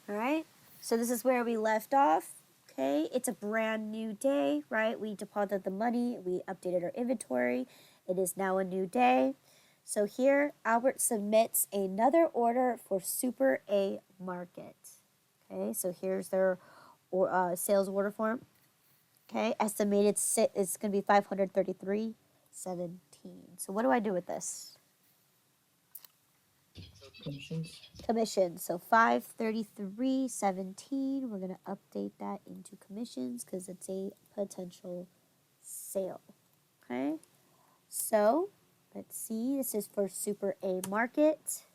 All right, so this is where we left off. Okay, it's a brand new day, right? We deposited the money, we updated our inventory. It is now a new day. So here, Albert submits another order for Super A Market. Okay, so here's their sales order form. Okay, estimated it's going to be 533.17. So what do I do with this? Commissions. Commissions. So 533.17. We're going to update that into commissions because it's a potential sale. Okay. So let's see. This is for Super A Market.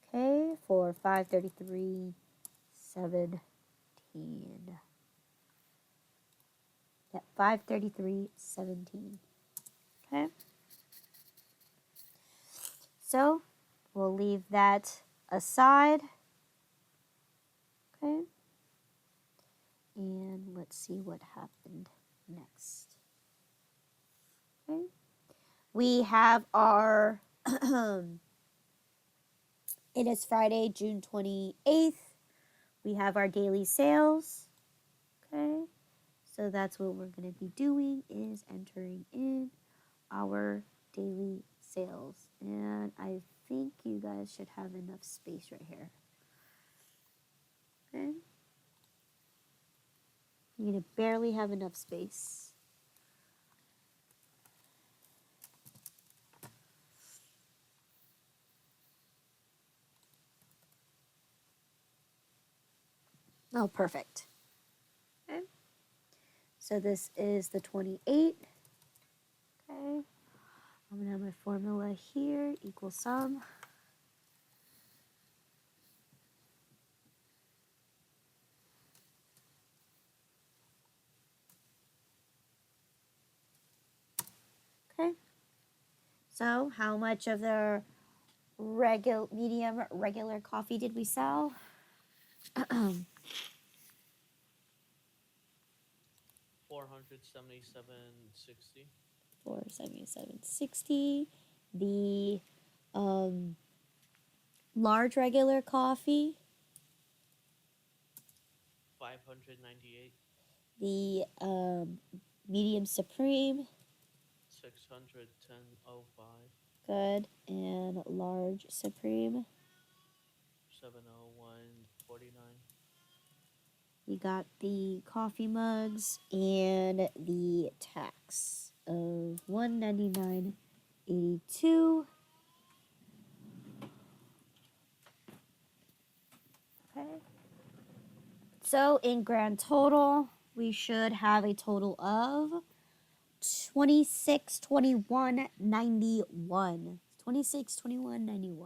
Okay, for 533.17. Yeah, 533.17. Okay. So we'll leave that aside. Okay. And let's see what happened next. Okay. We have our, it is Friday, June 28th. We have our daily sales. Okay. So that's what we're going to be doing is entering in our daily sales. And I think you guys should have enough space right here. Okay. You're going to barely have enough space. Oh, perfect. Okay. So this is the 28. Okay. I'm going to have my formula here, equal sum. Okay. So how much of the medium regular coffee did we sell? 477.60. 477.60. The large regular coffee. 598. The medium supreme. 610.05. Good. And large supreme. 701.49. You got the coffee mugs and the tax of $199.82. Okay. So in grand total, we should have a total of 2621.91. 2621.91.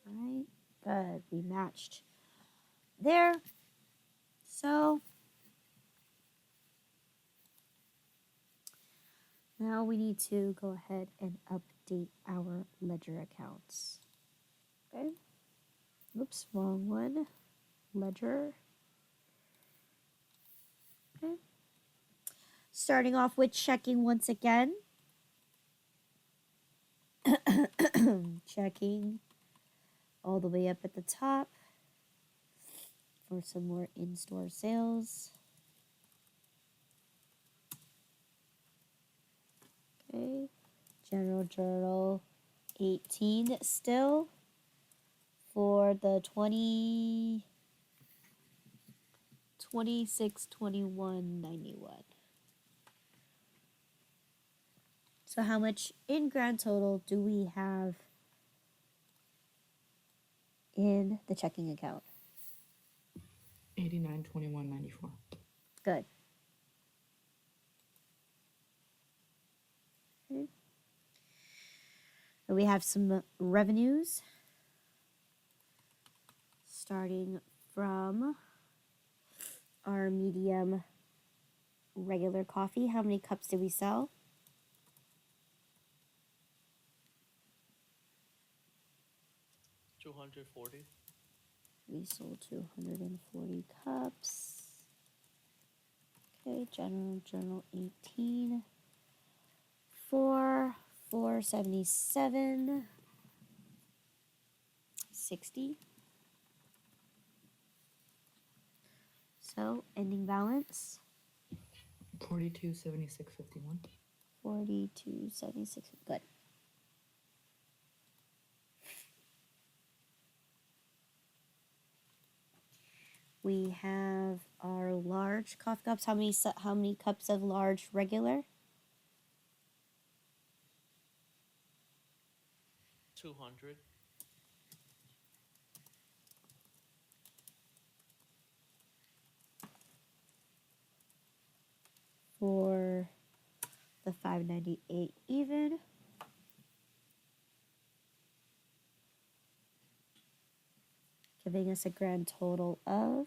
All right. Good. We matched there. So now we need to go ahead and update our ledger accounts. Okay. Oops, wrong one. Ledger. Okay. Starting off with checking once again. Checking all the way up at the top for some more in-store sales. Okay. General Journal 18 still for the 2621.91. So how much in grand total do we have in the checking account? 8921.94. Good. Okay. We have some revenues starting from our medium regular coffee. How many cups did we sell? 240. We sold 240 cups. Okay, General Journal 18 for 477.60. So ending balance 42.76.51. 42.76. Good. We have our large coffee cups. How many cups of large regular? 200. For the 598 even. Giving us a grand total of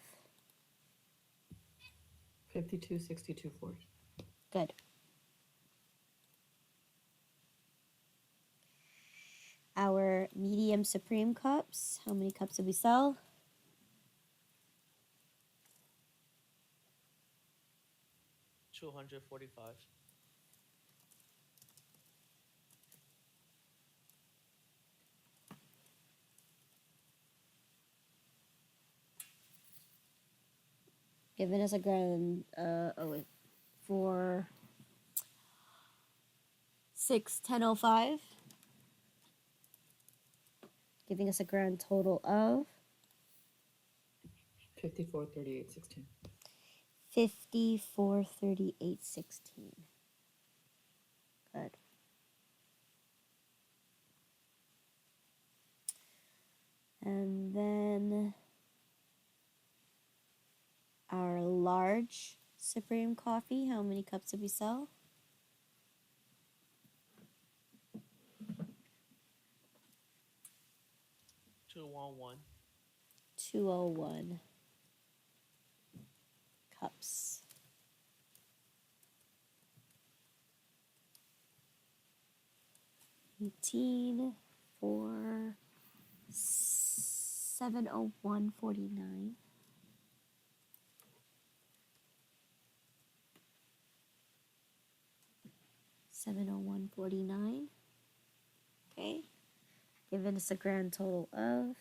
52.62.40. good. Our medium supreme cups. How many cups did we sell? 245. Giving us a grand for 61005. Giving us a grand total of 54.38.16. 54.38.16. Good. And then our large supreme coffee. How many cups did we sell? 211. 201 cups. $18 for 701.49. $701.49. Okay. Giving us a grand total of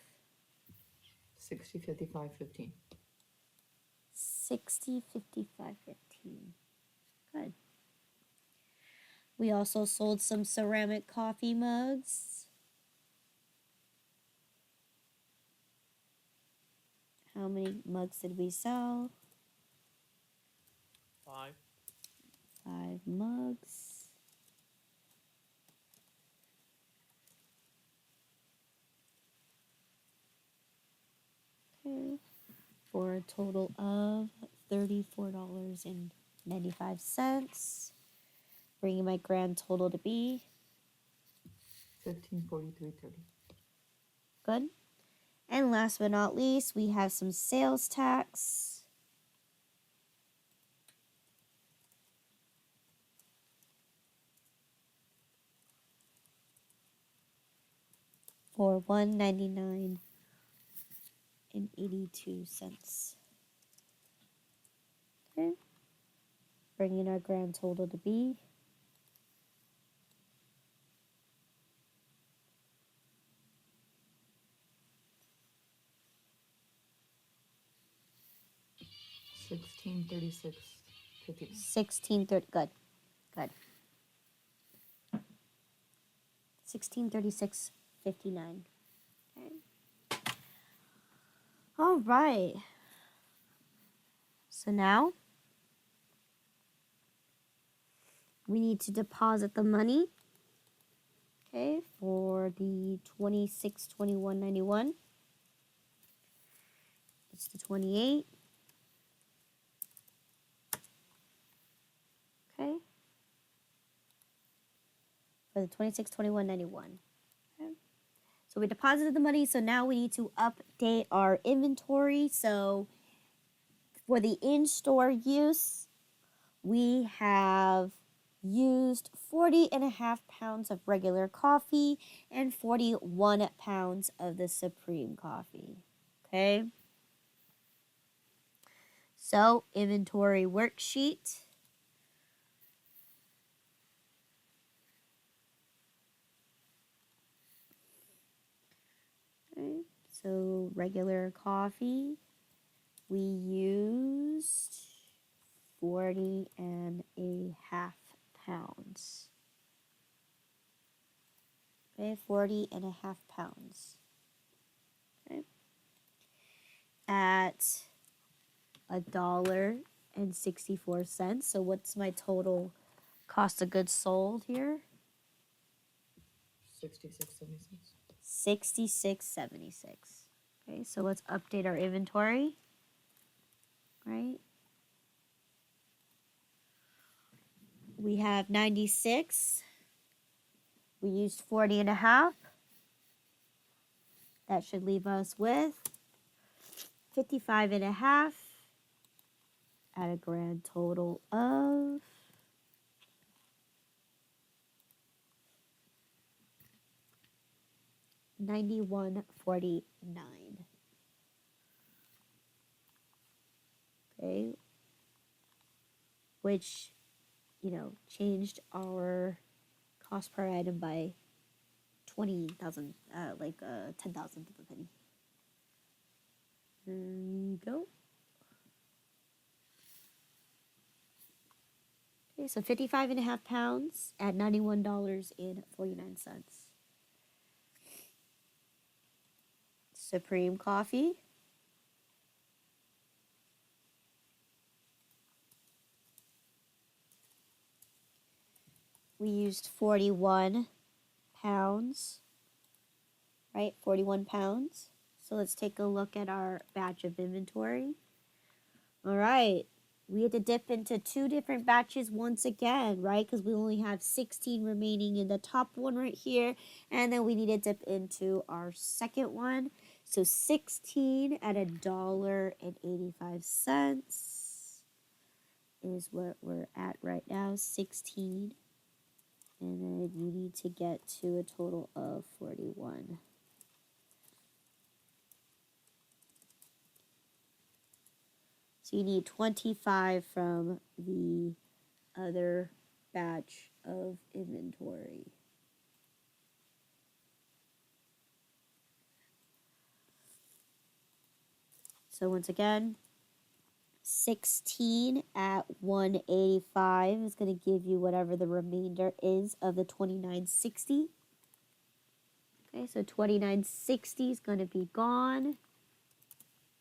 60.55.15. 60.55.15. Good. We also sold some ceramic coffee mugs. How many mugs did we sell? 5. 5 mugs. Okay. For a total of $34.95. Bringing my grand total to be 15.43.30. good. And last but not least, we have some sales tax. For $199.82. Okay. Bringing our grand total to be 16.36.59. 1630. Good. Good. 1636.59. Okay. All right. So now we need to deposit the money. Okay, for the 2621.91. It's the 28. Okay. For the 2621.91. Okay. So we deposited the money, so now we need to update our inventory. So for the in-store use, we have used 40.5 pounds of regular coffee and 41 pounds of the supreme coffee. Okay. So inventory worksheet. Okay. So regular coffee we used 40.5 pounds. Okay, 40.5 pounds. Okay. At $1.64. So what's my total cost of goods sold here? 66.76. 66.76. Okay, so let's update our inventory. Right? We have 96. We used 40.5. That should leave us with 55.5 at a grand total of $91.49. Okay, which, changed our cost per item by 20,000, 10,000th of a penny. There you go. Okay, so 55.5 pounds at $91.49. Supreme coffee. We used 41 pounds, right? 41 pounds. So let's take a look at our batch of inventory. All right. We had to dip into 2 different batches once again, right? Because we only have 16 remaining in the top one right here. And then we need to dip into our second one. So 16 at $1.85 is what we're at right now. 16. And then you need to get to a total of 41. So you need 25 from the other batch of inventory. So once again, 16 at 185 is going to give you whatever the remainder is of the 2960. Okay, so 2960 is going to be gone.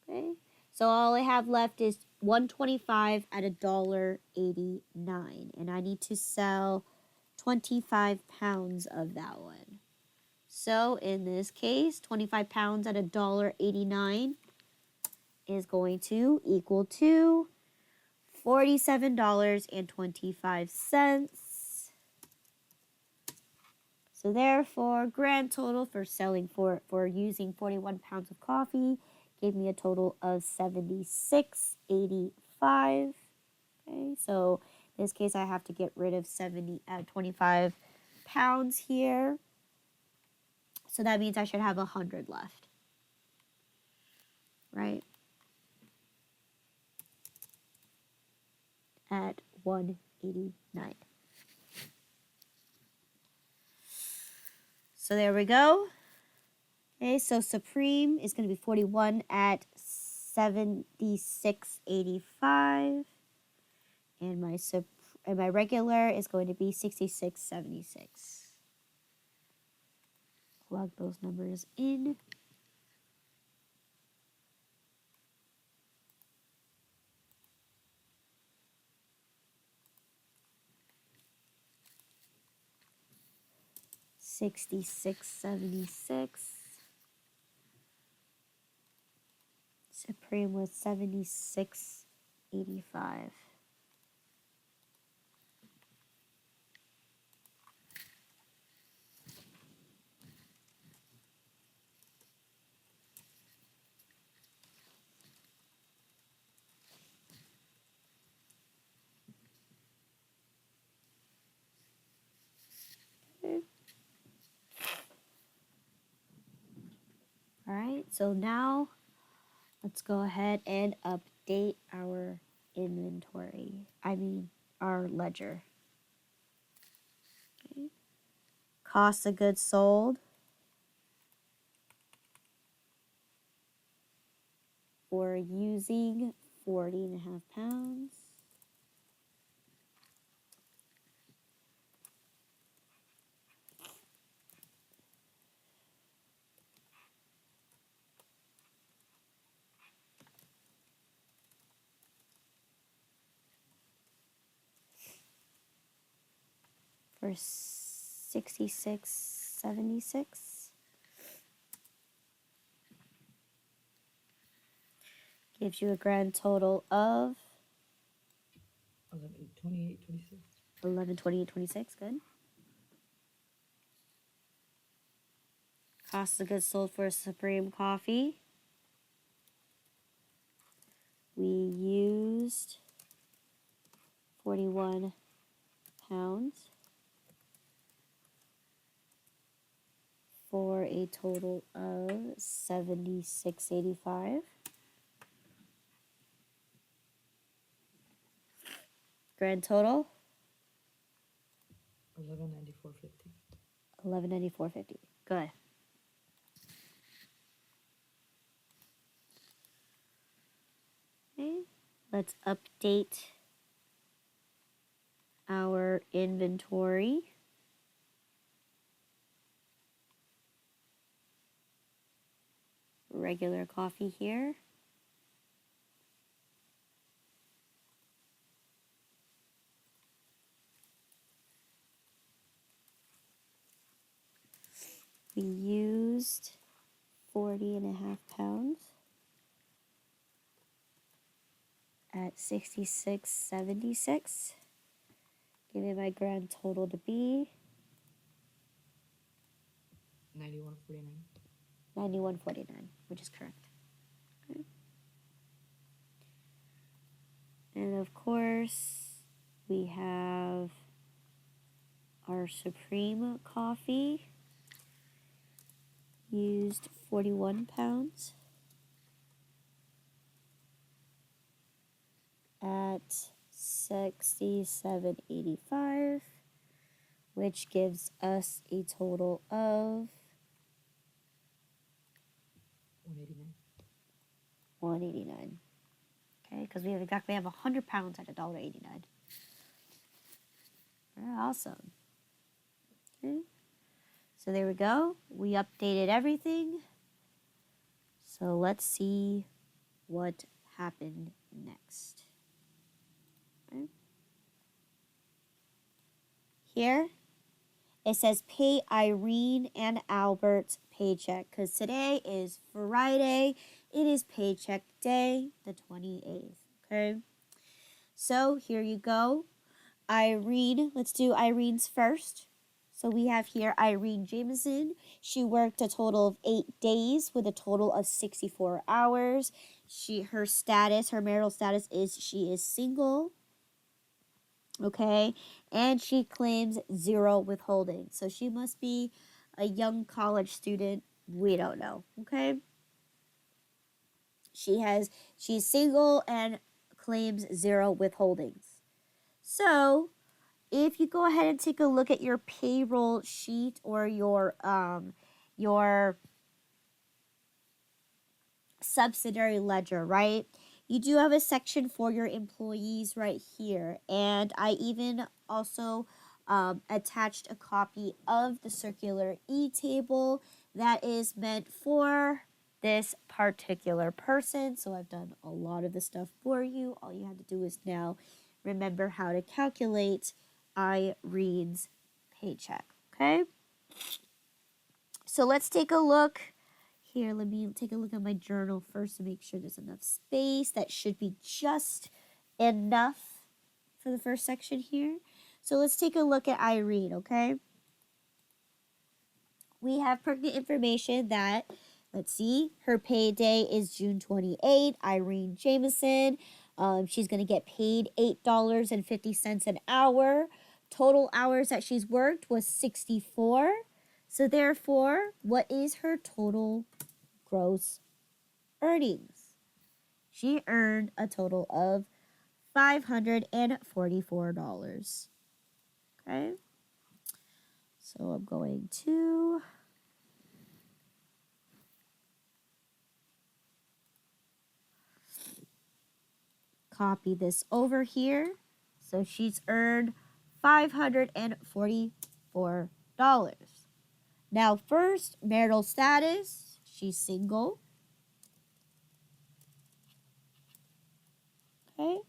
Okay, so all I have left is 125 at $1.89, and I need to sell 25 pounds of that one. So in this case, 25 pounds at $1.89 is going to equal to $47.25. So therefore, grand total for selling for using 41 pounds of coffee gave me a total of $76.85. Okay, so in this case, I have to get rid of 25 pounds here. So that means I should have 100 left, right? At 189. So there we go. Okay, so Supreme is going to be 41 at 76.85, and my regular is going to be 66.76. Plug those numbers in. $66.76. Supreme was $76.85. All right, so now let's go ahead and update our inventory. Our ledger. Okay. Cost of goods sold. for using 40.5 pounds. For 66.76. Gives you a grand total of 11, 28, 26. 1128.26. Good. Cost of goods sold for Supreme Coffee. We used 41 pounds for a total of 76.85. Grand total 1194.50. 1194.50. Good. Okay. Let's update our inventory. Regular coffee here. We used 40.5 pounds at 66.76. Giving my grand total to be 91.49. 91.49, which is correct. Okay. And of course, we have our Supreme Coffee. Used 41 pounds at 67.85, which gives us a total of 189. 189. Okay, because we have 100 pounds at $1.89. Awesome. Okay. So there we go. We updated everything. So let's see what happened next. Okay. Here, it says pay Irene and Albert's paycheck because today is Friday. It is paycheck day, the 28th. Okay. So here you go. Irene, let's do Irene's first. So we have here Irene Jameson. She worked a total of 8 days with a total of 64 hours. Her marital status is she is single. Okay, and she claims 0 withholding. So she must be a young college student. We don't know. Okay. She's single and claims 0 withholdings. So if you go ahead and take a look at your payroll sheet or your subsidiary ledger, right? You do have a section for your employees right here. And I even also attached a copy of the circular e-table that is meant for this particular person. So I've done a lot of the stuff for you. All you have to do is now remember how to calculate Irene's paycheck, okay? So let's take a look. Here, let me take a look at my journal first to make sure there's enough space. That should be just enough for the first section here. So let's take a look at Irene, okay? We have pertinent information that, let's see, her payday is June 28th. Irene Jameson, she's going to get paid $8.50 an hour. Total hours that she's worked was 64. So therefore, what is her total gross earnings? She earned a total of $544. Okay. So I'm going to copy this over here. So she's earned $544. Now, first, marital status, she's single. Okay.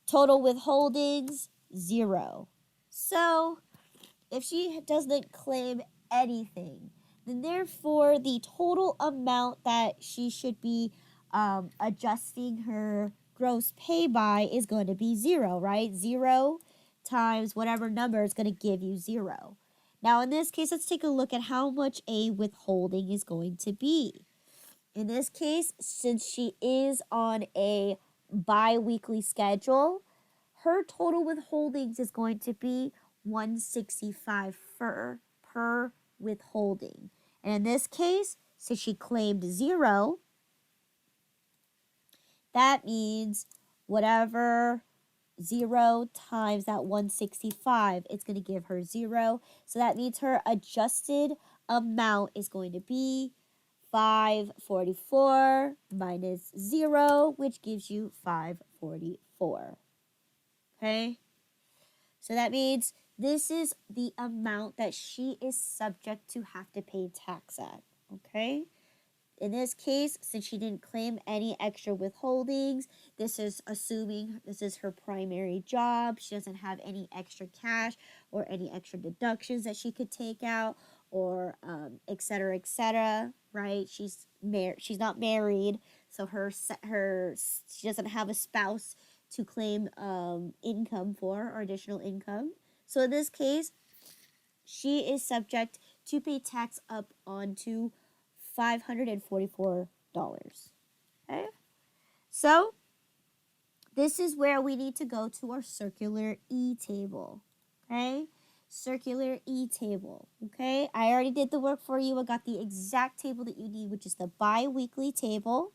Total withholdings, 0. So, if she doesn't claim anything, then therefore the total amount that she should be adjusting her gross pay by is going to be 0, right? 0 times whatever number is going to give you 0. Now, in this case, let's take a look at how much a withholding is going to be. In this case, since she is on a bi-weekly schedule, her total withholdings is going to be $165 per withholding. And in this case, since she claimed 0, that means whatever 0 times that 165, it's going to give her 0. So that means her adjusted amount is going to be 544 minus 0, which gives you 544. Okay? So that means this is the amount that she is subject to have to pay tax at. Okay? In this case, since she didn't claim any extra withholdings, this is assuming this is her primary job. She doesn't have any extra cash or any extra deductions that she could take out, or et cetera, right? She's not married, so she doesn't have a spouse to claim income for, or additional income. So in this case, she is subject to pay tax up onto $544. Okay? So, this is where we need to go to our circular E table. Okay? Circular E table. Okay? I already did the work for you. I got the exact table that you need, which is the bi-weekly table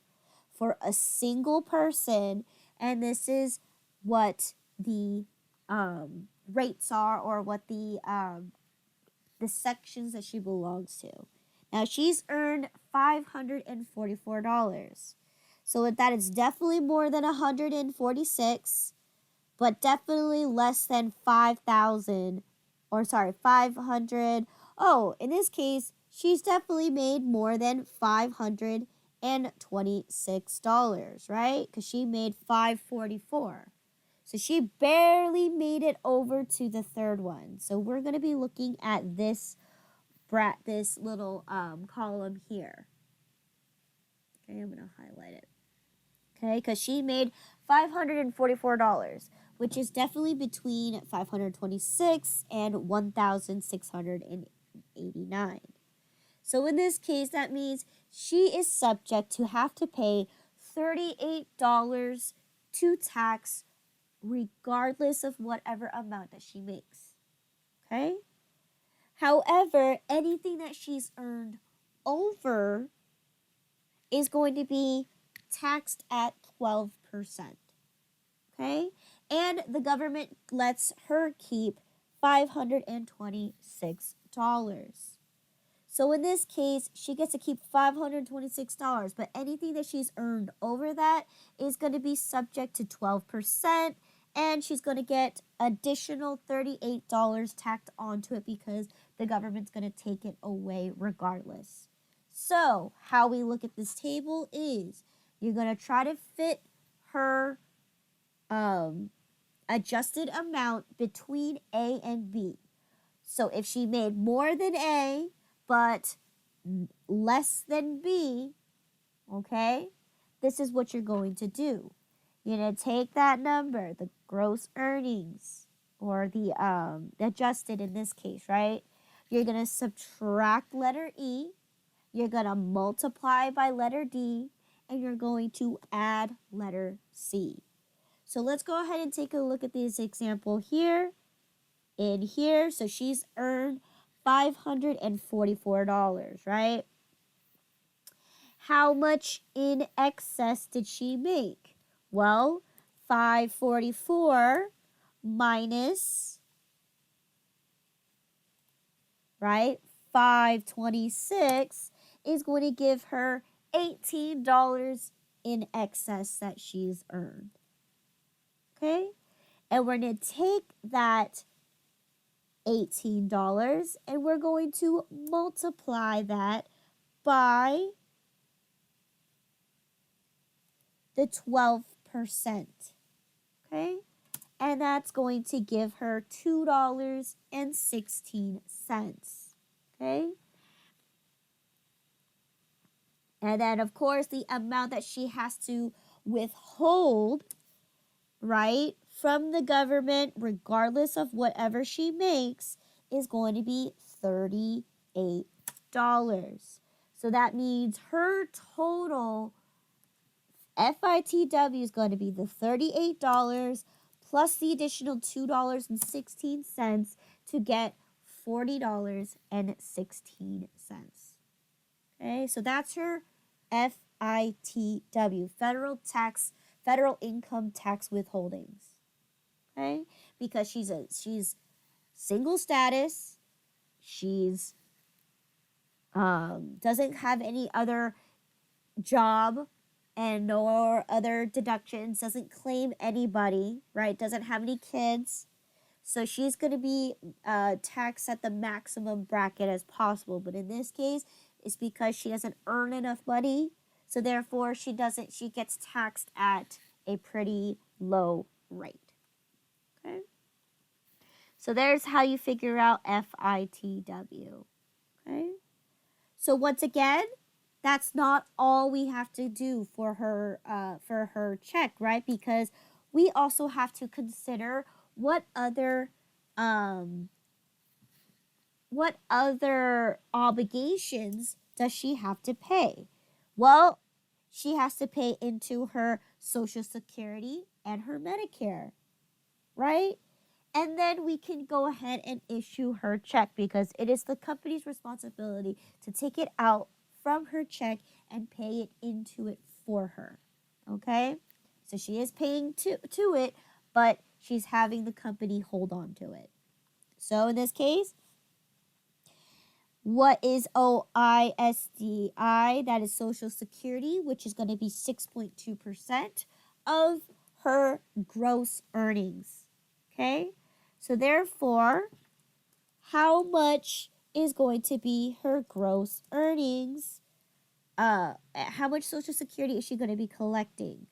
for a single person. And this is what the rates are, or what the sections that she belongs to. Now, she's earned $544. So with that, it's definitely more than 146, but definitely less than 500. Oh, in this case, she's definitely made more than $526, right? Because she made $544. So she barely made it over to the third one. So we're going to be looking at this little column here. Okay, I'm going to highlight it. Okay, because she made $544, which is definitely between 526 and 1,689. So in this case, that means she is subject to have to pay $38 to tax, regardless of whatever amount that she makes. Okay? However, anything that she's earned over is going to be taxed at 12%. Okay? And the government lets her keep $526. So in this case, she gets to keep $526, but anything that she's earned over that is going to be subject to 12%, and she's going to get additional $38 tacked onto it because the government's going to take it away regardless. So how we look at this table is you're going to try to fit her adjusted amount between A and B. So if she made more than A but less than B, okay, this is what you're going to do. You're going to take that number, the gross earnings, or the adjusted in this case, right? You're going to subtract letter E, you're going to multiply by letter D, and you're going to add letter C. So let's go ahead and take a look at this example here. In here, so she's earned $544, right? How much in excess did she make? Well, 544 minus, right, 526 is going to give her $18 in excess that she's earned. Okay? And we're going to take that $18 and we're going to multiply that by the 12%. Okay? And that's going to give her $2.16. Okay? And then, of course, the amount that she has to withhold, right, from the government, regardless of whatever she makes, is going to be $38. So that means her total FITW is going to be the $38 plus the additional $2.16 to get $40.16. Okay, so that's her FITW, federal income tax withholdings. Okay, because she's single status, she's doesn't have any other job and no other deductions, doesn't claim anybody, right? Doesn't have any kids. So she's going to be taxed at the maximum bracket as possible. But in this case, it's because she doesn't earn enough money. So therefore, she gets taxed at a pretty low rate. Okay? So there's how you figure out FITW. Okay? So once again, that's not all we have to do for her check, right? Because we also have to consider what other obligations does she have to pay? Well, she has to pay into her Social Security and her Medicare, right? And then we can go ahead and issue her check because it is the company's responsibility to take it out from her check and pay it into it for her. Okay? So she is paying to it, but she's having the company hold on to it. So in this case, what is OISDI? That is Social Security, which is going to be 6.2% of her gross earnings. Okay? So therefore, how much is going to be her gross earnings? How much Social Security is she going to be collecting?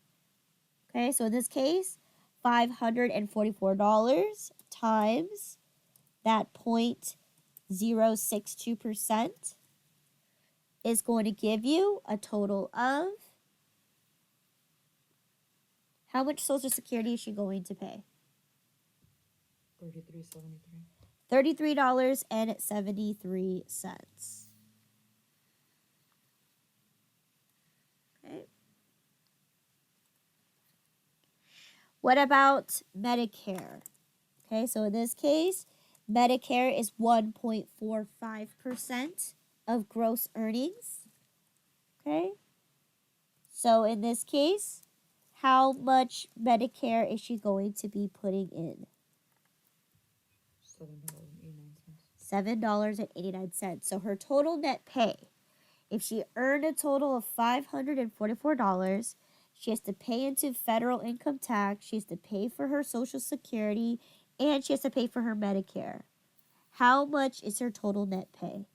Okay, so in this case, $544 times that 0.062% is going to give you a total of how much Social Security is she going to pay? $33.73. Okay. What about Medicare? Okay, so in this case, Medicare is 1.45% of gross earnings. Okay? So in this case, how much Medicare is she going to be putting in? $7.89. So her total net pay, if she earned a total of $544, she has to pay into federal income tax, she has to pay for her Social Security, and she has to pay for her Medicare. How much is her total net pay?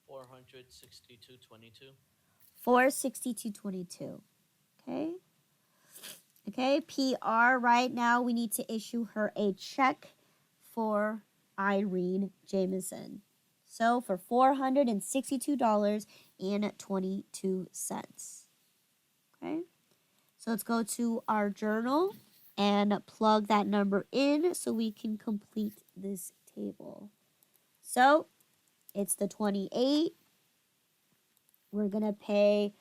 $462.22. $462.22. Okay. Okay. PR. Right now, we need to issue her a check for Irene Jameson. So for $462.22. Okay. So let's go to our journal and plug that number in so we can complete this table. So it's the 28. We're going to pay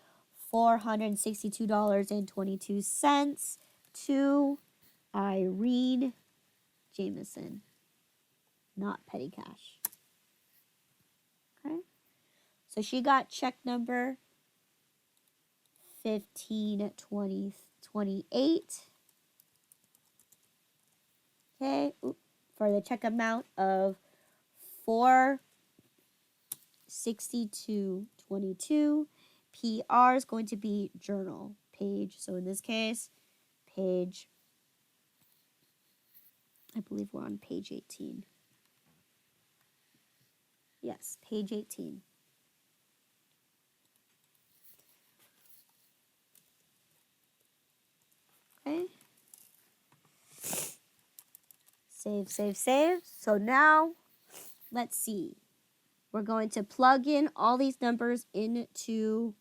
$462.22 to Irene Jameson, not petty cash. Okay. So she got check number 152028. Okay. for the check amount of $462.22. PR is going to be journal page. So in this case, page, I believe we're on page 18. Yes, page 18. Okay. Save, save, save. So now, let's see. We're going to plug in all these numbers into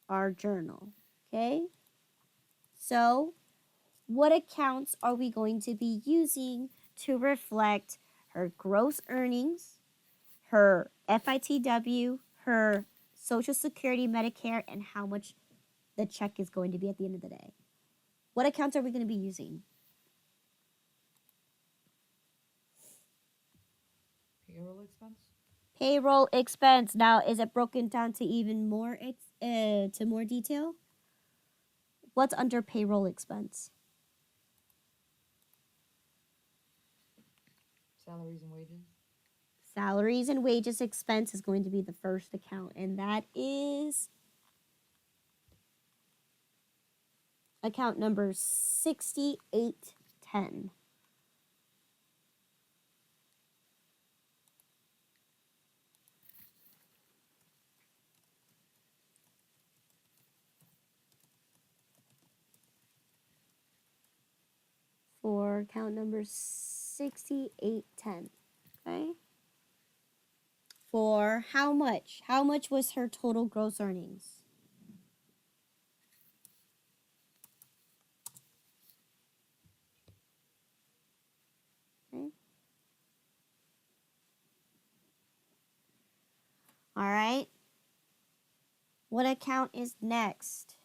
our journal. Okay. So, what accounts are we going to be using to reflect her gross earnings, her FITW, her Social Security, Medicare, and how much the check is going to be at the end of the day? What accounts are we going to be using? Payroll expense? Payroll expense. Now, is it broken down to even more to more detail? What's under payroll expense? Salaries and wages? Salaries and wages expense is going to be the first account, and that is account number 6810. For account number 6810. Okay. For how much? How much was her total gross earnings? Okay. All right. What account is next?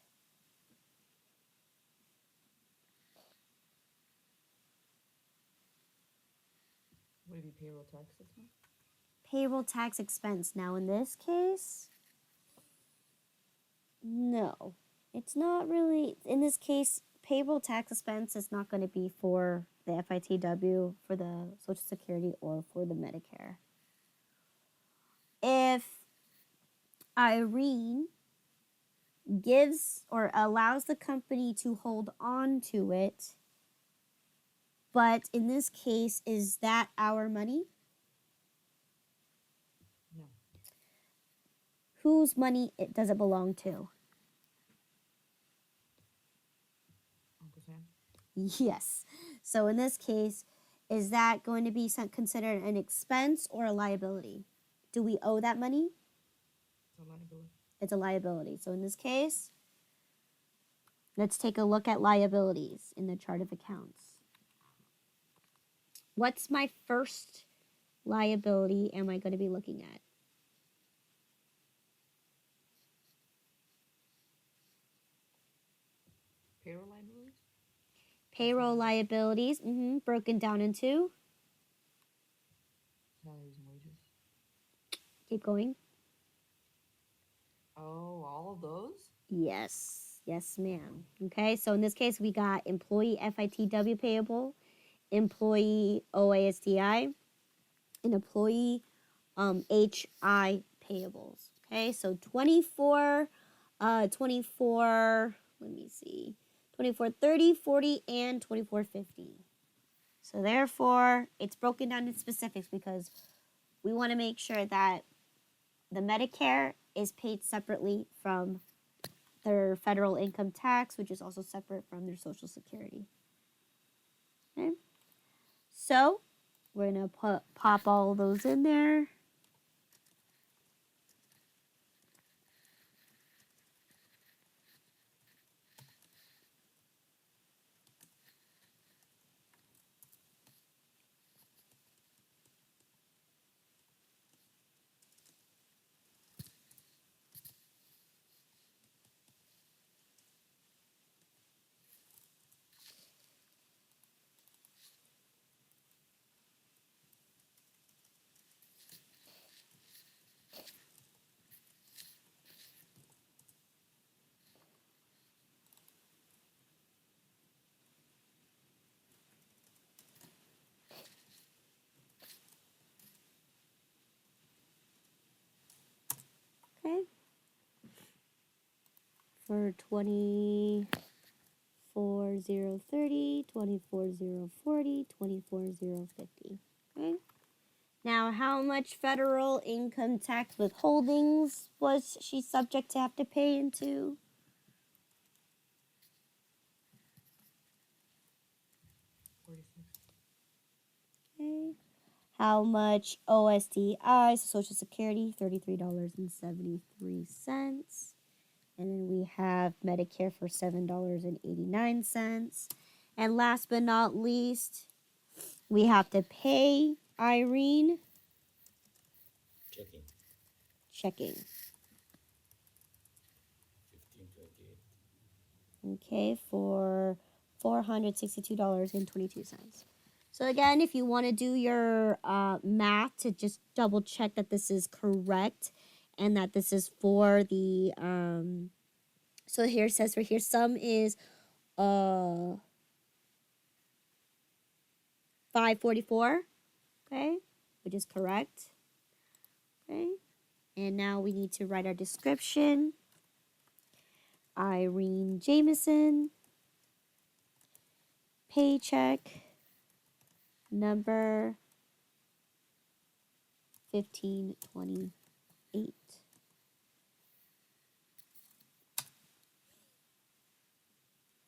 Would it be payroll tax expense? Payroll tax expense. Now, in this case, no, it's not really. In this case, payroll tax expense is not going to be for the FITW, for the Social Security, or for the Medicare. If Irene gives or allows the company to hold on to it, but in this case, is that our money? No. Whose money does it belong to? Uncle Sam? Yes. So in this case, is that going to be considered an expense or a liability? Do we owe that money? It's a liability. It's a liability. So in this case, let's take a look at liabilities in the chart of accounts. What's my first liability am I going to be looking at? Payroll liabilities? Payroll liabilities, broken down into, Salaries and wages. keep going. Oh, all of those? Yes, yes, ma'am. Okay, so in this case, we got employee FITW payable, employee OASDI, and employee HI payables. Okay, so 24, let me see, 24, 30, 40, and 24, 50. So therefore, it's broken down in specifics because we want to make sure that the Medicare is paid separately from their federal income tax, which is also separate from their Social Security. Okay, so we're going to pop all those in there. for 24,030, 24,040, 24,050. Okay. Now, how much federal income tax withholdings was she subject to have to pay into? 46. Okay. How much OSDI, so Social Security, $33.73. And then we have Medicare for $7.89. And last but not least, we have to pay Irene Checking. checking. 1528. Okay, for $462.22. So again, if you want to do your math to just double check that this is correct and that this is for the so here it says right here sum is 544, okay, which is correct. Okay. And now we need to write our description. Irene Jameson, paycheck number 1528.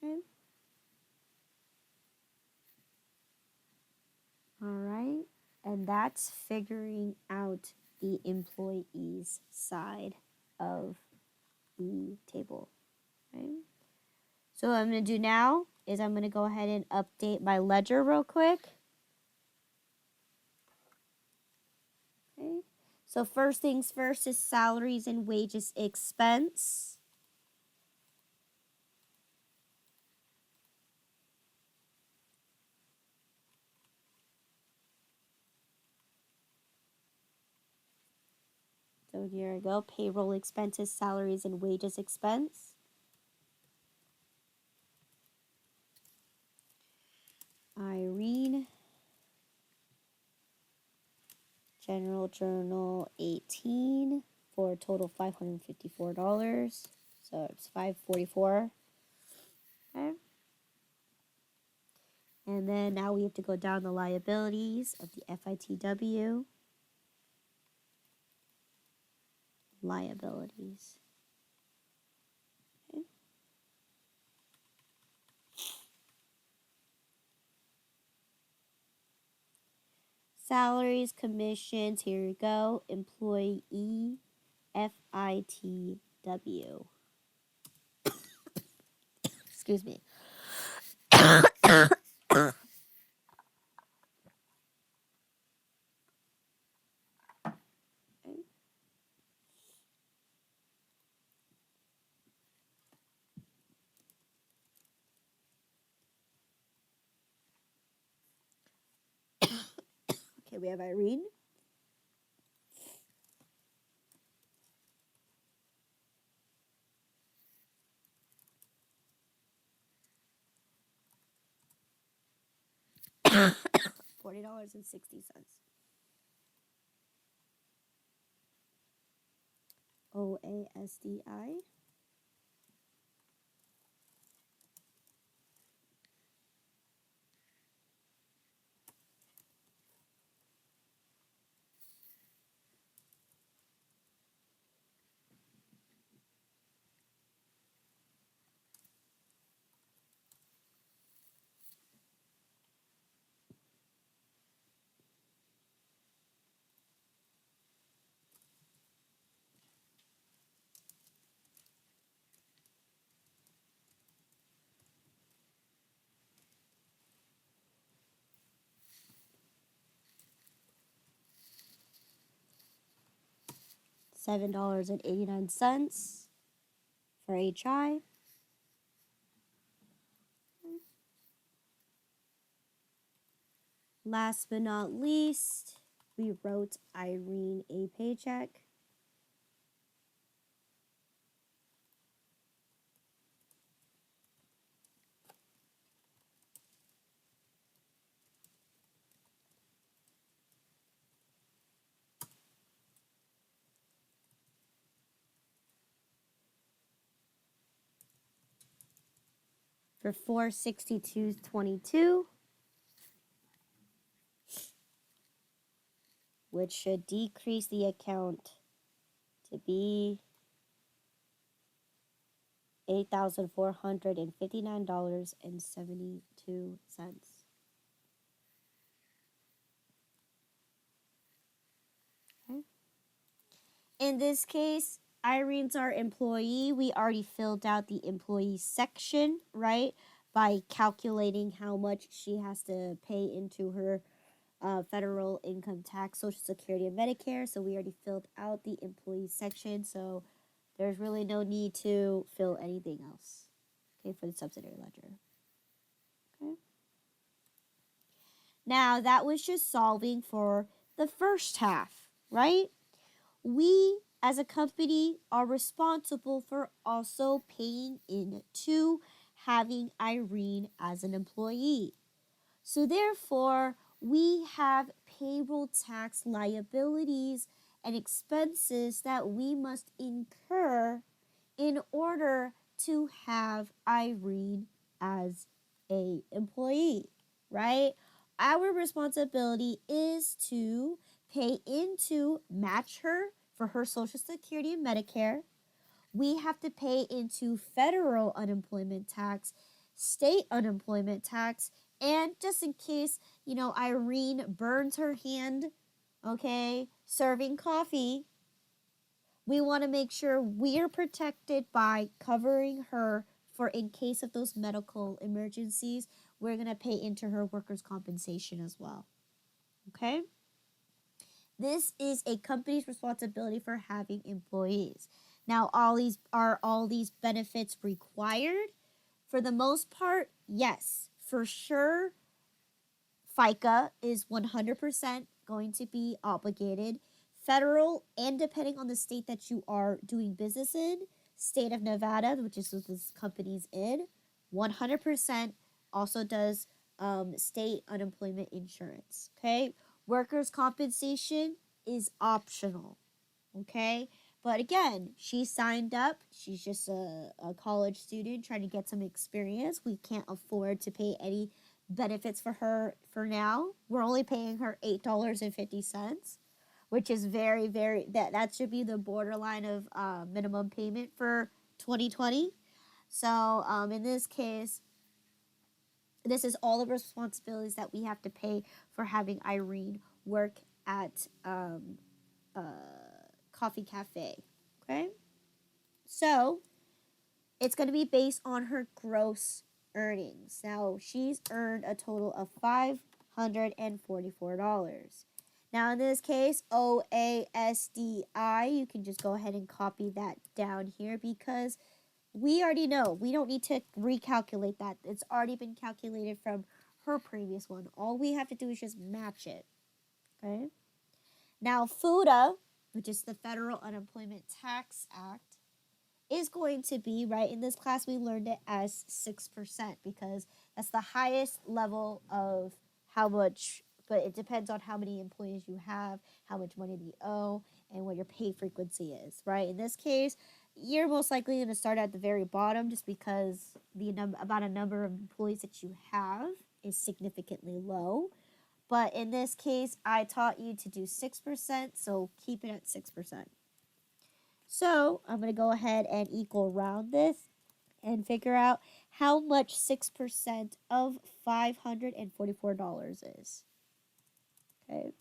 Okay. All right. And that's figuring out the employees side of the table. Okay. So what I'm going to do now is I'm going to go ahead and update my ledger real quick. Okay. So first things first is salaries and wages expense. So here I go, payroll expenses, salaries and wages expense. Irene, General Journal 18 for a total $554. So it's 544. Okay. And then now we have to go down the liabilities of the FITW. Liabilities. Okay. Salaries, commissions, here you go. Employee FITW. Excuse me. Okay, we have Irene. $40.60. OASDI. $7.89 for HI. Last but not least, we wrote Irene a paycheck. for $462.22, which should decrease the account to be $8,459.72. Okay. In this case, Irene's our employee. We already filled out the employee section, right? By calculating how much she has to pay into her federal income tax, Social Security, and Medicare. So we already filled out the employee section. So there's really no need to fill anything else, okay, for the subsidiary ledger. Okay. Now that was just solving for the first half, right? We as a company are responsible for also paying into having Irene as an employee. So therefore, we have payroll tax liabilities and expenses that we must incur in order to have Irene as a employee, right? Our responsibility is to pay into match her for her Social Security and Medicare. We have to pay into federal unemployment tax, state unemployment tax, and just in case, Irene burns her hand, okay, serving coffee, we want to make sure we're protected by covering her for in case of those medical emergencies. We're going to pay into her workers' compensation as well. Okay? This is a company's responsibility for having employees. Now, are all these benefits required? For the most part, yes. For sure, FICA is 100% going to be obligated. Federal, and depending on the state that you are doing business in, state of Nevada, which is what this company's in, 100% also does state unemployment insurance. Okay? Workers' compensation is optional. Okay? But again, she signed up. She's just a college student trying to get some experience. We can't afford to pay any benefits for her for now. We're only paying her $8.50, which is very, very, that should be the borderline of minimum payment for 2020. So in this case, this is all the responsibilities that we have to pay for having Irene work at Coffee Cafe. Okay? So it's going to be based on her gross earnings. Now, she's earned a total of $544. Now, in this case, OASDI, you can just go ahead and copy that down here because we already know. We don't need to recalculate that. It's already been calculated from her previous one. All we have to do is just match it. Okay? Now, FUTA, which is the Federal Unemployment Tax Act, is going to be, right, in this class we learned it as 6% because that's the highest level of how much, but it depends on how many employees you have, how much money you owe, and what your pay frequency is, right? In this case, you're most likely going to start at the very bottom just because the amount of number of employees that you have is significantly low. But in this case, I taught you to do 6%, so keep it at 6%. So I'm going to go ahead and equal round this and figure out how much 6% of $544 is. Okay.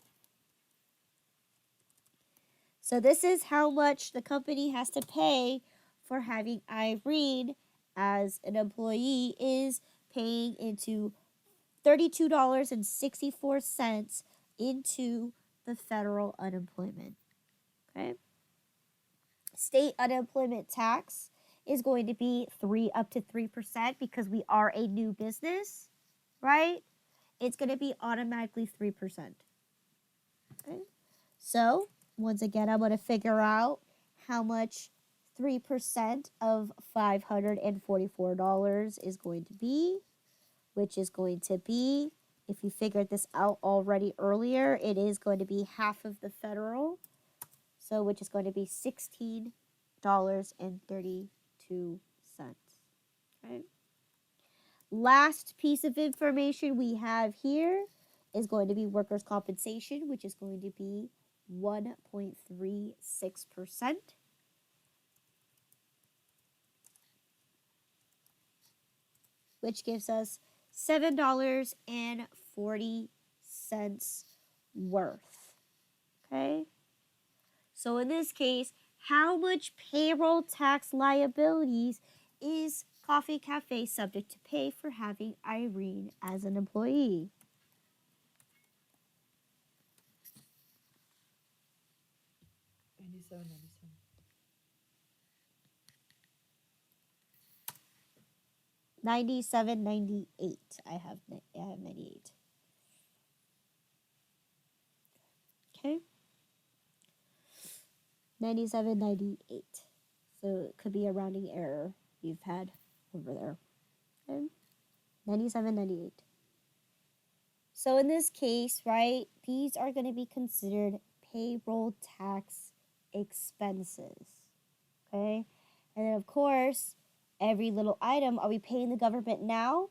So this is how much the company has to pay for having Irene as an employee, is paying into $32.64 into the federal unemployment. Okay. State unemployment tax is going to be up to 3% because we are a new business, right? It's going to be automatically 3%. Okay. So once again, I'm going to figure out how much 3% of $544 is going to be, which is going to be, if you figured this out already earlier, it is going to be half of the federal. So which is going to be $16.32. Okay. last piece of information we have here is going to be workers' compensation, which is going to be 1.36%. Which gives us $7.40 worth. Okay? So in this case, how much payroll tax liabilities is Coffee Cafe subject to pay for having Irene as an employee? $97.97. $97.98. I have 98. Okay. $97.98. So it could be a rounding error you've had over there. Okay. $97.98. So in this case, right, these are going to be considered payroll tax expenses. Okay. And then, of course, every little item, are we paying the government now?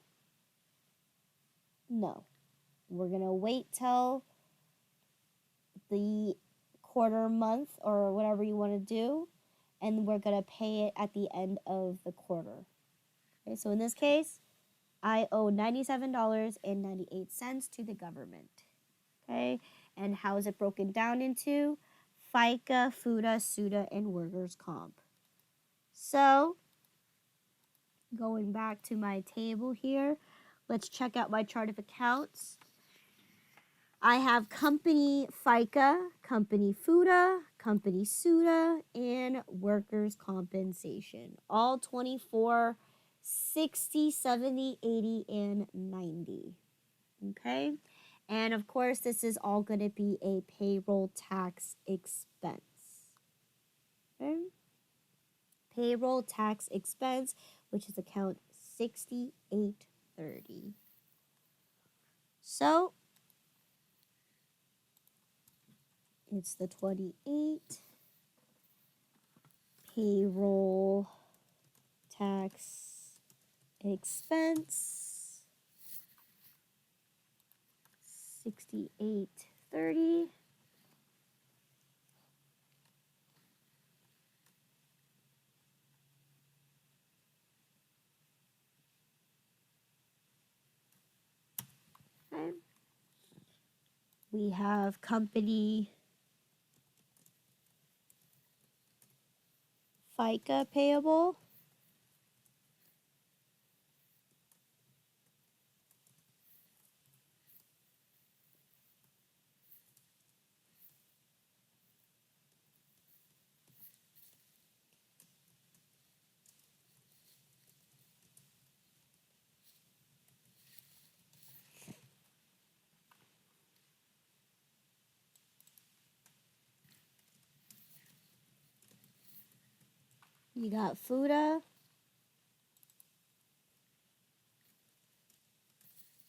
No. We're going to wait till the quarter month or whatever you want to do, and we're going to pay it at the end of the quarter. Okay, so in this case, I owe $97.98 to the government. Okay, and how is it broken down into? FICA, FUTA, SUTA, and workers' comp. So, going back to my table here, let's check out my chart of accounts. I have company FICA, company FUTA, company SUTA, and workers' compensation. All 24, 60, 70, 80, and 90. Okay? And of course, this is all going to be a payroll tax expense. Okay? Payroll tax expense, which is account 6830. So, it's the 28 payroll tax expense 6830. Okay. We have company FICA payable. You got FUTA.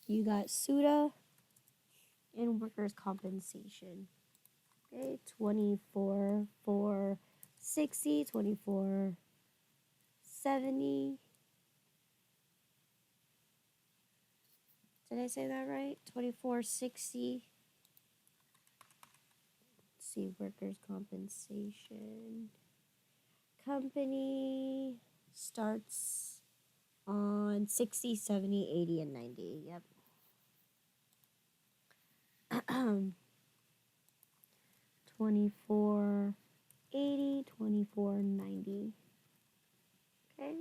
You got SUTA and workers' compensation. Okay, 24, 460, 24, 70. Did I say that right? 2460. Let's see, workers' compensation. Company starts on 60, 70, 80, and 90. Yep. 2480, 2490. Okay.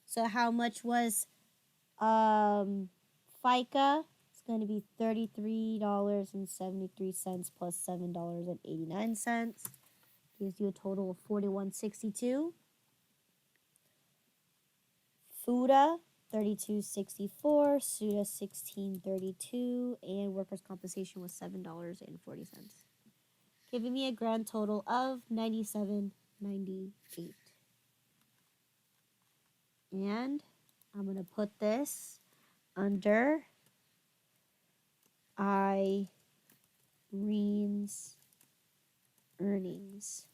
So how much was FICA? It's going to be $33.73 plus $7.89. Gives you a total of $41.62. FUTA $32.64, SUTA $16.32, and workers' compensation was $7.40, giving me a grand total of $97.98. And I'm gonna put this under Irene's earnings.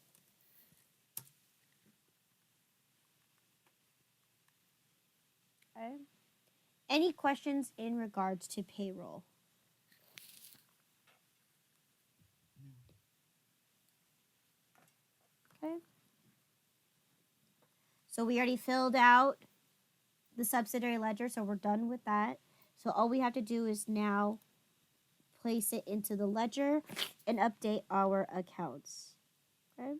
Okay. Any questions in regards to payroll? Okay. So we already filled out the subsidiary ledger, so we're done with that. So all we have to do is now place it into the ledger and update our accounts. Okay.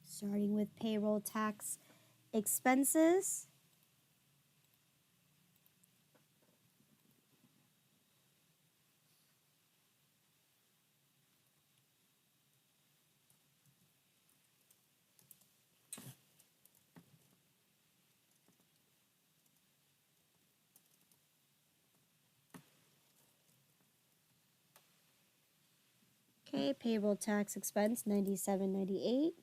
Starting with payroll tax expenses. Okay, payroll tax expense $97.98.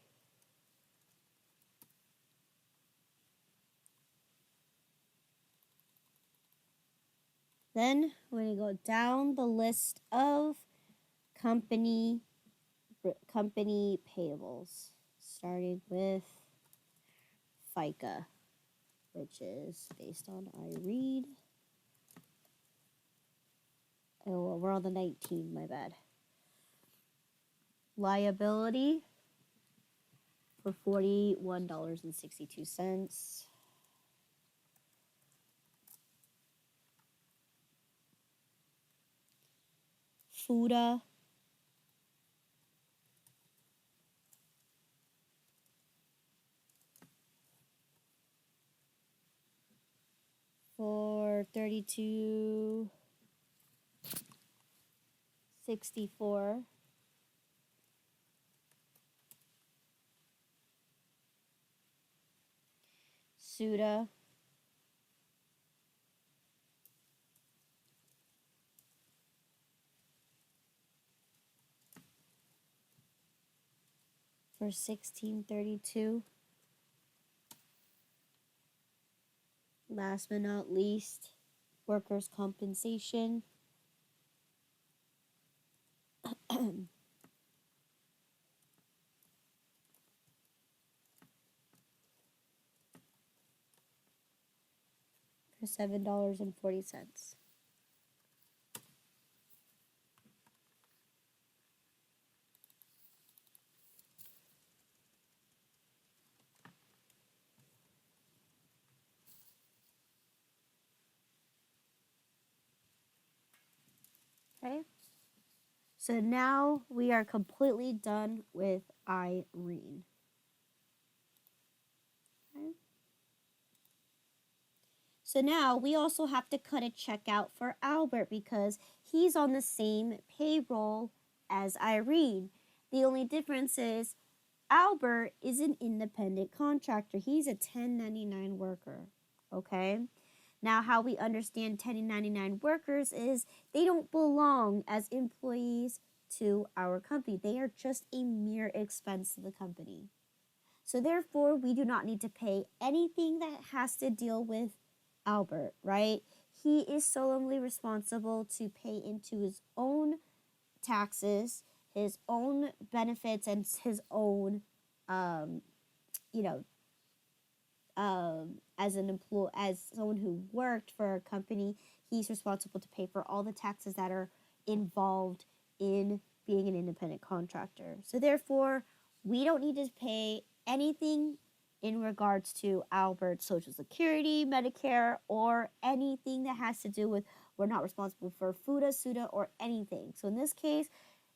Then we're going to go down the list of company payables, starting with FICA, which is based on IREAD. Oh, we're on the 19, my bad. Liability for $41.62. FUTA for $32.64. SUTA for $16.32. Last but not least, workers' compensation for $7.40. Okay. So now we are completely done with Irene. Okay. So now we also have to cut a check out for Albert because he's on the same payroll as Irene. The only difference is Albert is an independent contractor. He's a 1099 worker. Okay? Now, how we understand 1099 workers is they don't belong as employees to our company. They are just a mere expense to the company. So therefore, we do not need to pay anything that has to deal with Albert, right? He is solemnly responsible to pay into his own taxes, his own benefits, and his own, you know, as an employee, as someone who worked for a company, he's responsible to pay for all the taxes that are involved in being an independent contractor. So therefore, we don't need to pay anything in regards to Albert's Social Security, Medicare, or anything that has to do with, we're not responsible for FUTA, SUTA, or anything. So in this case,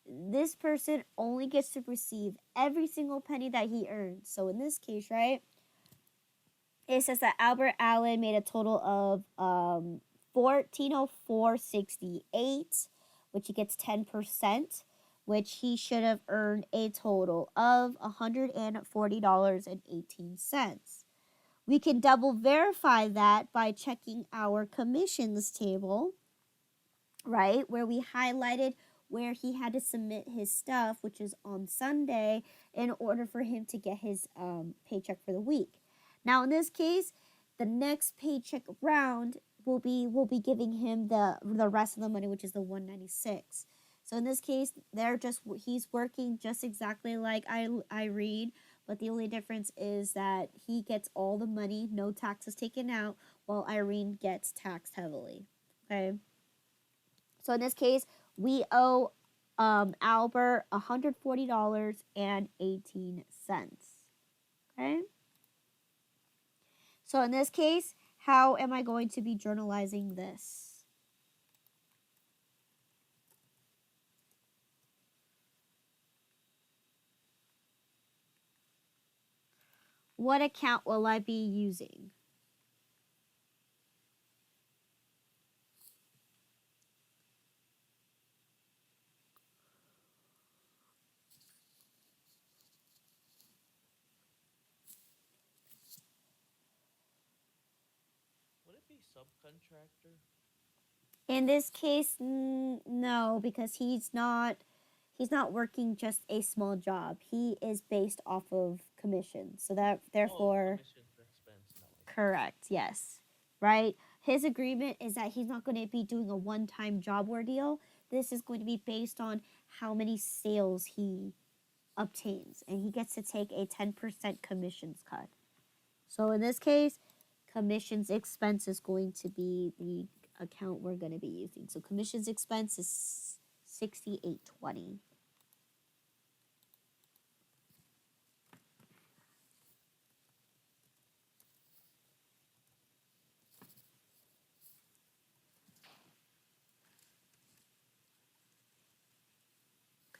this person only gets to receive every single penny that he earns. So in this case, right, it says that Albert Allen made a total of $1404.68, which he gets 10%, which he should have earned a total of $140.18. We can double verify that by checking our commissions table, right, where we highlighted where he had to submit his stuff, which is on Sunday, in order for him to get his paycheck for the week. Now, in this case, the next paycheck round will be giving him the rest of the money, which is the $196. So in this case, he's working just exactly like I read, but the only difference is that he gets all the money, no taxes taken out, while Irene gets taxed heavily. Okay. So in this case, we owe Albert $140.18. Okay. So in this case, how am I going to be journalizing this? What account will I be using? Would it be subcontractor? In this case, no, because he's not working just a small job. He is based off of commission. So that therefore, Commission for expense. No. correct, yes. Right? His agreement is that he's not going to be doing a one-time job ordeal. This is going to be based on how many sales he obtains, and he gets to take a 10% commissions cut. So in this case, commissions expense is going to be the account we're going to be using. So commissions expense is $68.20.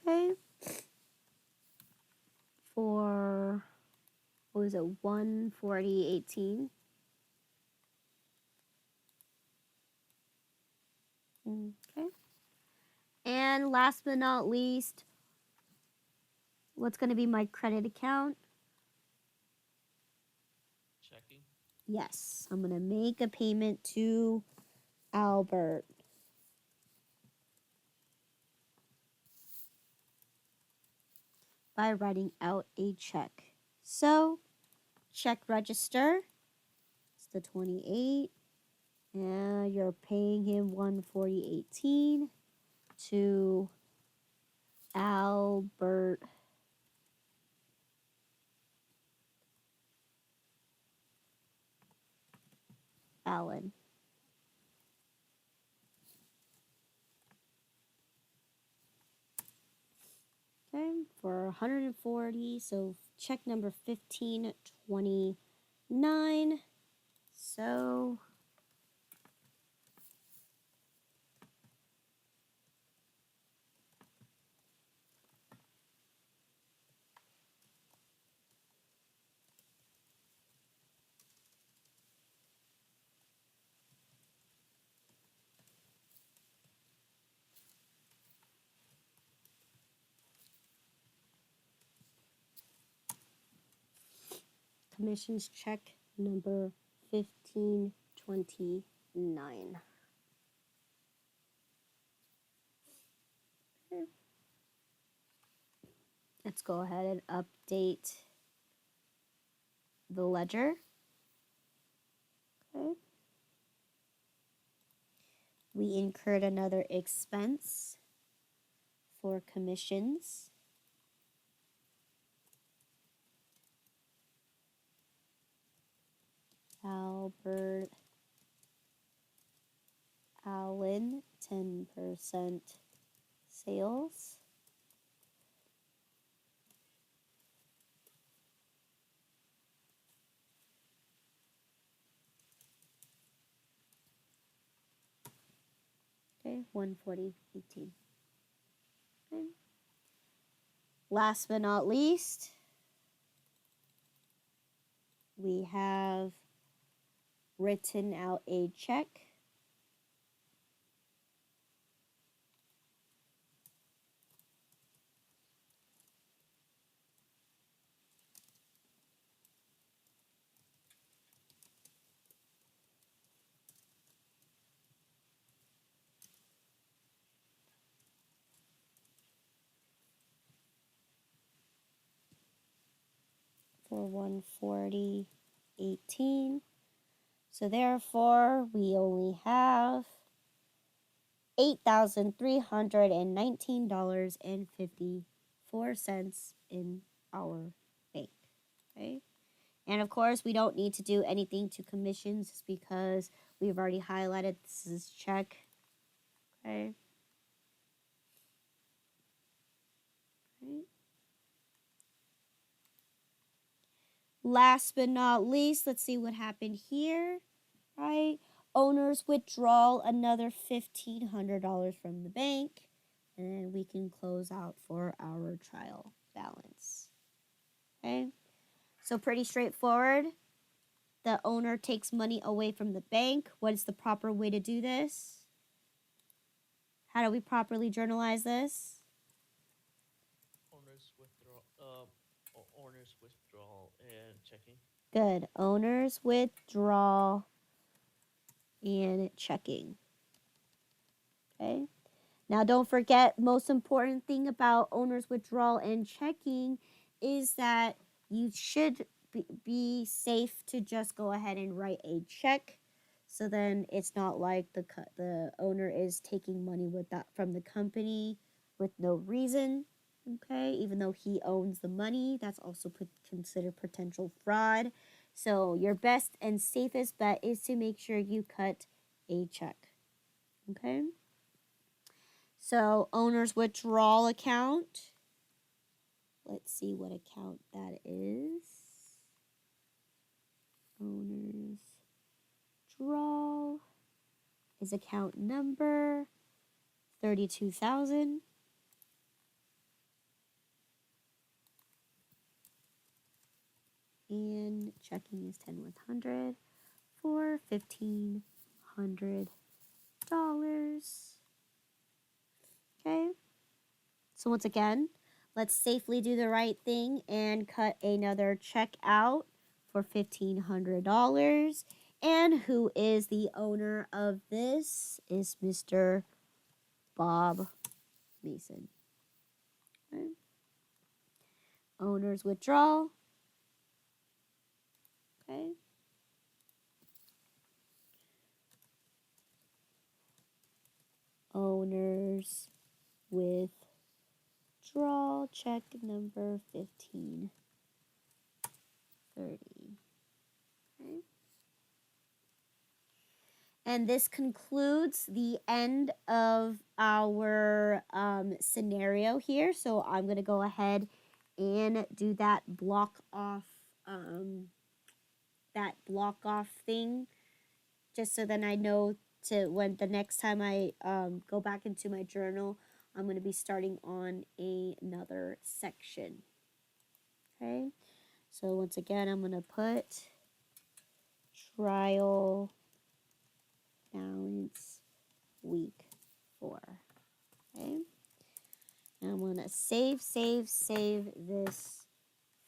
Okay. For what was it, 140.18? Okay. And last but not least, what's going to be my credit account? Checking. Yes, I'm going to make a payment to Albert. By writing out a check. So, check register. It's the 28. And you're paying him 140.18 to Albert Allen. Okay, for 140. So check number 1529. So commissions check number 1529. Okay. Let's go ahead and update the ledger. Okay. We incurred another expense for commissions. Albert Allen, 10% sales. Okay, 140.18. Okay. Last but not least, we have written out a check for 140.18. So therefore, we only have $8,319.54 in our bank. Okay. And of course, we don't need to do anything to commissions just because we've already highlighted this is check. Okay. Right. Last but not least, let's see what happened here. Right. Owners withdraw another $1,500 from the bank. And then we can close out for our trial balance. Okay. So pretty straightforward. The owner takes money away from the bank. What is the proper way to do this? How do we properly journalize this? Owner's withdrawal and checking. Good. Owners withdraw and checking. Okay. Now don't forget, most important thing about owner's withdrawal and checking is that you should be safe to just go ahead and write a check. So then it's not like the owner is taking money with that from the company with no reason. Okay, even though he owns the money, that's also considered potential fraud. So your best and safest bet is to make sure you cut a check. Okay. So owner's withdrawal account. Let's see what account that is. Owner's withdrawal is account number 32,000. And checking is 10,100 for $1,500. Okay. So once again, let's safely do the right thing and cut another check out for $1,500. And who is the owner of this is Mr. Bob Mason. Okay. Owner's withdrawal. Okay. Owner's withdrawal check number 1530. Okay. And this concludes the end of our scenario here. So I'm going to go ahead and do that block off thing, just so then I know to when the next time I go back into my journal, I'm going to be starting on another section. Okay. So once again, I'm going to put trial balance week 4. Okay. And I'm going to save this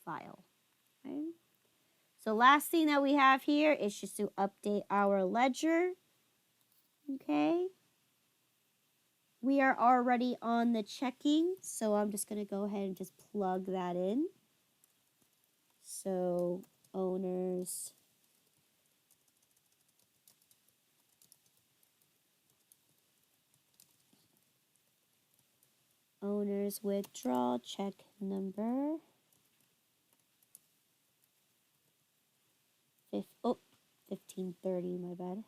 file. Okay. So last thing that we have here is just to update our ledger. Okay. We are already on the checking, so I'm just going to go ahead and just plug that in. So owners withdrawal check number 1530, my bad.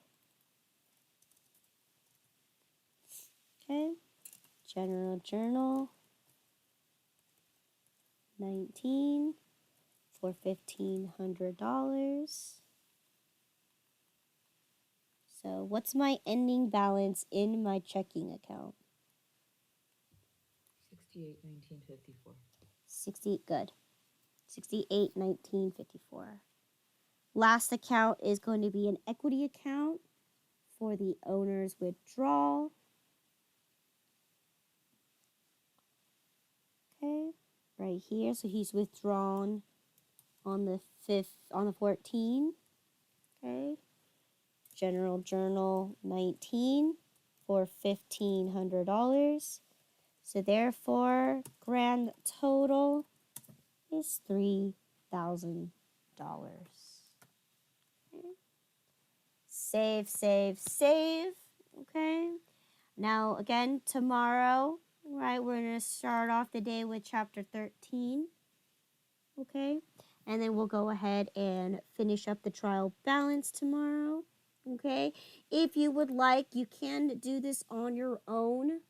Okay. General journal 19 for $1,500. So what's my ending balance in my checking account? 68,1954. 68, good. 68,1954. Last account is going to be an equity account for the owner's withdrawal. Okay, right here. So he's withdrawn on the 14th. Okay. General journal 19 for $1,500. So therefore, grand total is $3,000. Okay. Save. Okay. Now again, tomorrow, right, we're going to start off the day with chapter 13. Okay. and then we'll go ahead and finish up the trial balance tomorrow. Okay, if you would like, you can do this on your own.